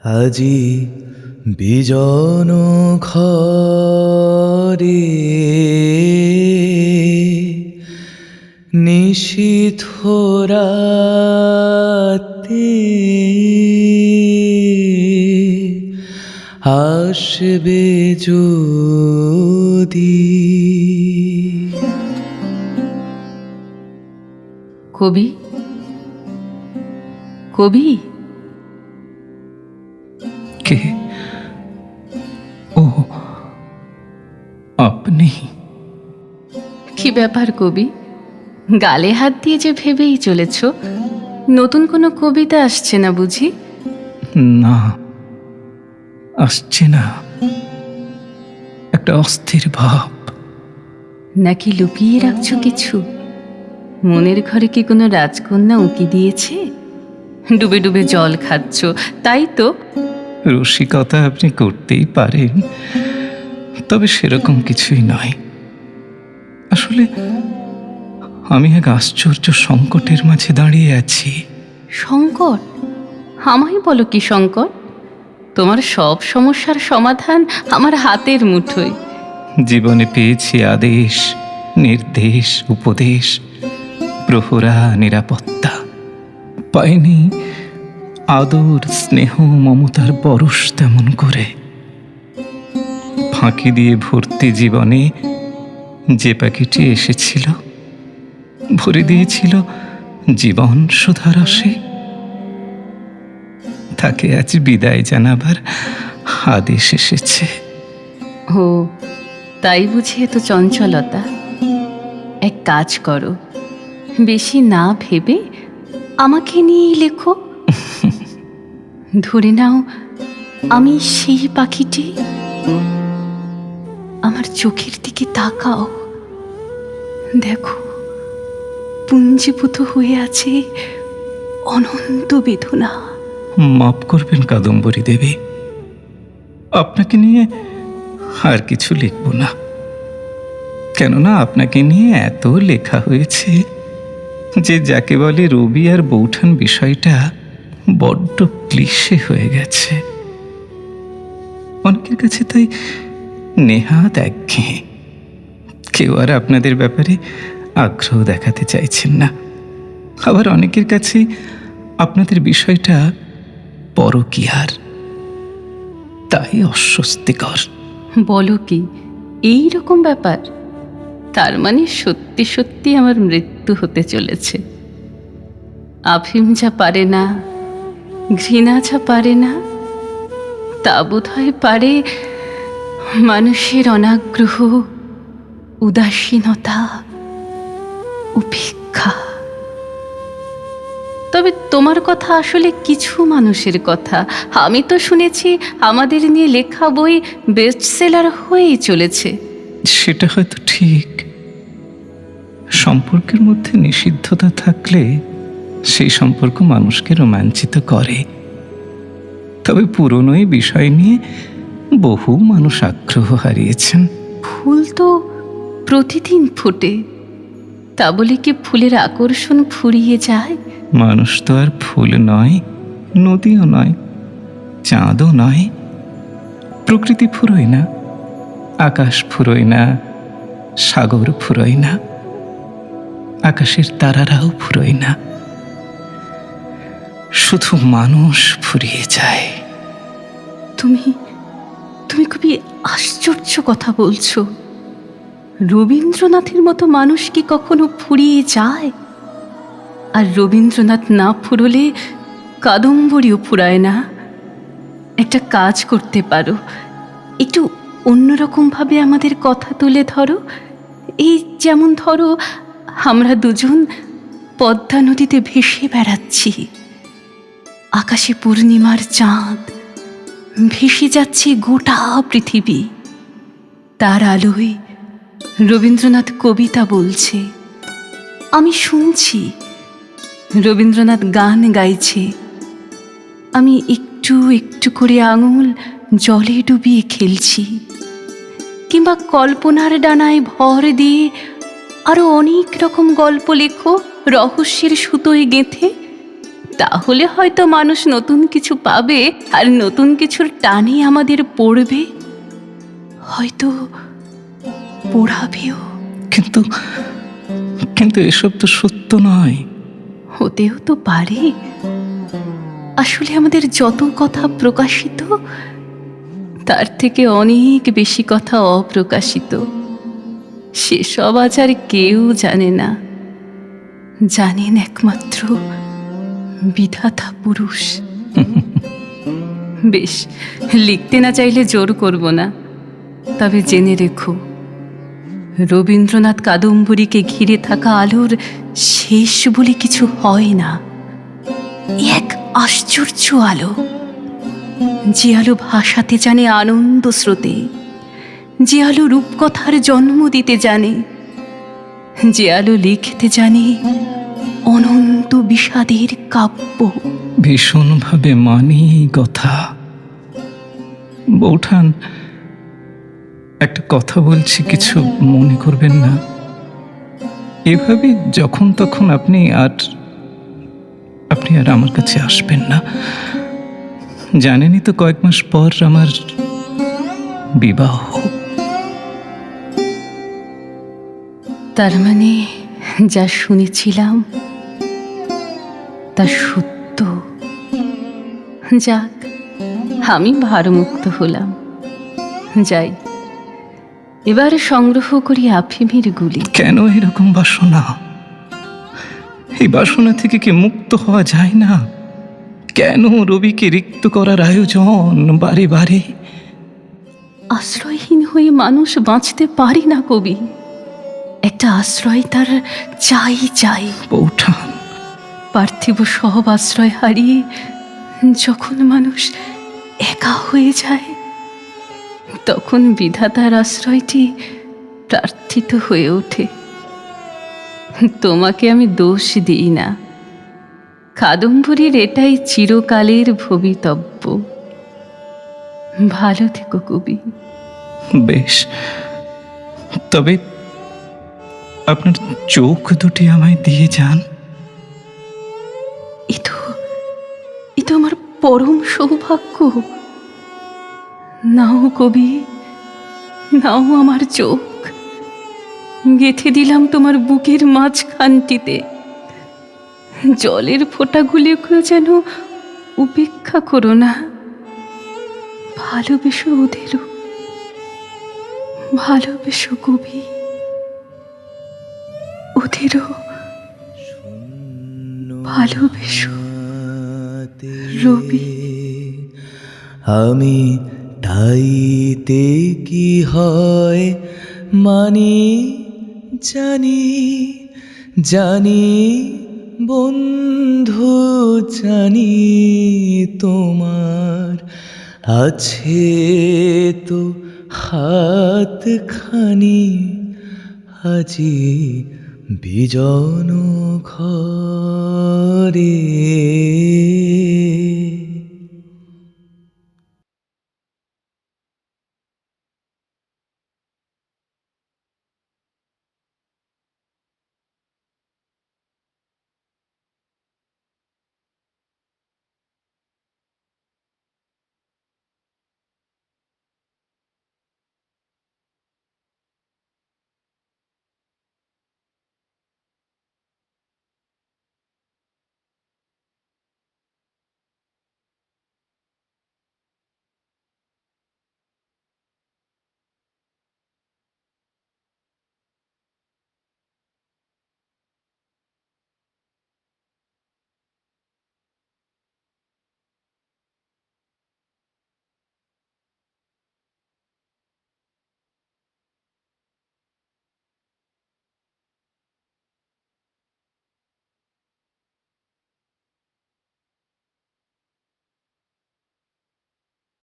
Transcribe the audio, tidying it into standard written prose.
আজি বিজন ঘরে নিশীথ রাতে আসবে যদি। কবি, কবি, কে? ও আপনি? কি ব্যাপার কবি? গালে হাত দিয়ে যে ভেবেই চলেছ নতুন কোনো কবিতা আসছে না বুঝি? না, আসছে না। একটা অস্থির ভাব। নাকি লুকিয়ে রাখছো কিছু? মনের ঘরে কি কোনো রাজকন্যা উঁকি দিয়েছে? ডুবে ডুবে জল খাচ্ছ, তাই তো? রসিকতা আপনি করতেই পারেন, তবে সেরকম কিছুই নয়। আসলে আমি এক আশ্চর্য সংকটের মাঝে দাঁড়িয়ে আছি। সংকট? আমায় বলো কি সংকট? তোমার সব সমস্যার সমাধান আমার হাতের মুঠোয়। জীবনে পেয়েছি আদেশ, নির্দেশ, উপদেশ, প্রহরা, নিরাপত্তা। পাইনি আদর, স্নেহ, মমতার পরশ তেমন করে। ফাঁকি দিয়ে ভর্তি জীবনে যে প্যাকেটে এসেছিল, ভরে দিয়েছিল জীবন সুধারসে, তাকে আজ বিদায় জানাবার আদেশ এসেছে। ও, তাই বুঝি এত চঞ্চলতা? এক কাজ করো, বেশি না ভেবে আমাকে নিয়েই লেখো। ধরে নাও আমি সেই পাখিটি। আমার চোখের দিকে তাকাও, দেখো পুঞ্জীভূত হয়ে আছে অনন্ত বেদনা। মাফ করবেন কাদম্বরী দেবী, আপনাকে নিয়ে আর কিছু লিখব না। কেননা আপনাকে নিয়ে এত লেখা হয়েছে যে যাকে বলে রবি আর বৌঠান বিষয়টা বড্ড ক্লিশে হয়ে গেছে। অনেকের কাছে তাই নেহাত একঘেয়ে। কেউ আর আপনাদের ব্যাপারে আগ্রহ দেখাতে চাইছেন না। আবার অনেকের কাছে আপনাদের বিষয়টা পরকীয়ার, তাই অস্বস্তিকর। বলো কি, এই রকম ব্যাপার? তার মানে সত্যি সত্যি আমার মৃত্যু হতে চলেছে। আফিম যা পারে না, ঘৃণা যা পারে না, তা বোধহয় পারে মানুষের অনাগ্রহ, উদাসীনতা, উপেক্ষা। তবে তোমার কথা আসলে কিছু মানুষের কথা। আমি তো শুনেছি আমাদের নিয়ে লেখা বই বেস্টসেলার হয়েই চলেছে। সেটা হয়তো ঠিক। সম্পর্কের মধ্যে নিষিদ্ধতা থাকলে সেই সম্পর্ক মানুষকে রোমাঞ্চিত করে। তবে পুরনো এই বিষয় নিয়ে বহু মানুষ আগ্রহ হারিয়েছেন। ফুল তো প্রতিদিন ফোটে, তা বলে কি ফুলের আকর্ষণ ফুরিয়ে যায়? মানুষ তো আর ফুল নয়, নদীও নয়, চাঁদও নয়। প্রকৃতি ফুরোয় না, আকাশ ফুরোয় না, সাগর ফুরোয় না, আকাশের তারারাও ফুরোয় না। শুধু মানুষ ফুরিয়ে যায়। তুমি তুমি খুবই আশ্চর্য কথা বলছো। রবীন্দ্রনাথের মতো মানুষ কি কখনো ফুরিয়ে যায়? আর রবীন্দ্রনাথ না ফুরলে কাদম্বরীও ফুরায় না। একটা কাজ করতে পারো, একটু অন্যরকমভাবে আমাদের কথা তুলে ধরো। এই যেমন ধরো, আমরা দুজন পদ্মা নদীতে ভেসে বেড়াচ্ছি, আকাশে পূর্ণিমার চাঁদ, ভেসে যাচ্ছে গোটা পৃথিবী। তার আলোয় রবীন্দ্রনাথ কবিতা বলছে, আমি শুনছি। রবীন্দ্রনাথ গান গাইছে, আমি একটু একটু করে আঙুল জলে ডুবিয়ে খেলছি। কিংবা কল্পনার ডানায় ভর দিয়ে আরো অনেক রকম গল্প লেখো রহস্যের সুতোয় গেঁথে, তাহলে হয়তো মানুষ নতুন কিছু পাবে, আর নতুন কিছুর টানে আমাদের পড়বে, হয়তো পড়াবেও। কিন্তু কিন্তু এসব তো সত্য নয়। হতেও তো পারে। আসলে আমাদের যত কথা প্রকাশিত, তার থেকে অনেক বেশি কথা অপ্রকাশিত। সেসব আজ আর কেউ জানে না, জানেন একমাত্র বিধাতা পুরুষ। বেশ, লিখতে না চাইলে জোর করব না, তবে জেনে রেখো, রবীন্দ্রনাথ কাদম্বরীকে ঘিরে থাকা আলোর শেষ বলে কিছু হয় না। এক আশ্চর্য আলো, যে আলো ভাসাতে জানে আনন্দ স্রোতে, যে আলো রূপকথার জন্ম দিতে জানে, যে আলো লিখতে জানে অনন্ত বিষাদের কাব্য। ভীষণভাবে মানি এই কথা। বৌঠান, একটা কথা বলছি, কিছু মনে করবেন না। এভাবে যখন তখন আপনি আর আমার কাছে আসবেন না। জানেনই তো কয়েক মাস পর আমার বিবাহ। তার মানে যা শুনেছিলাম তা সত্য। যাক, আমি ভারমুক্ত হলাম। যাই, এবার সংগ্রহ করি আফিমের গুলি। কেন এরকম বাসনা? এই বাসনা থেকে কি মুক্ত হওয়া যায় না? কেন রবিকে রিক্ত করার আয়োজন বারে বারে? আশ্রয়হীন হয়ে মানুষ বাঁচতে পারে না কবি। একটা আশ্রয় তার চাই চাই। বৌঠান, পার্থিব সব আশ্রয় হারিয়ে যখন মানুষ একা হয়ে যায়, তখন বিধাতার আশ্রয়টি প্রার্থিত হয়ে ওঠে। তোমাকে আমি দোষ দিই না, কাদম্বরীর এটাই চিরকালের ভবিতব্য। ভালো থেকো কবি। বেশ, তবে আপনার চোখ দুটি আমায় দিয়ে যান। এ তো আমার পরম সৌভাগ্য। নাও কবি, নাও আমার চোখ, গেঁথে দিলাম তোমার বুকের মাঝখানটিতে। জলের ফোঁটাগুলিকেও যেন উপেক্ষা করো না। ভালোবেসো ওদেরও, ভালোবেসো কবি, ওদেরও ভালোবেসো। রবি। আমি তাইতে কি হয় মানি, জানি জানি বন্ধু, জানি তোমার আছে তো হাতখানি, আজি বিজন ঘরে।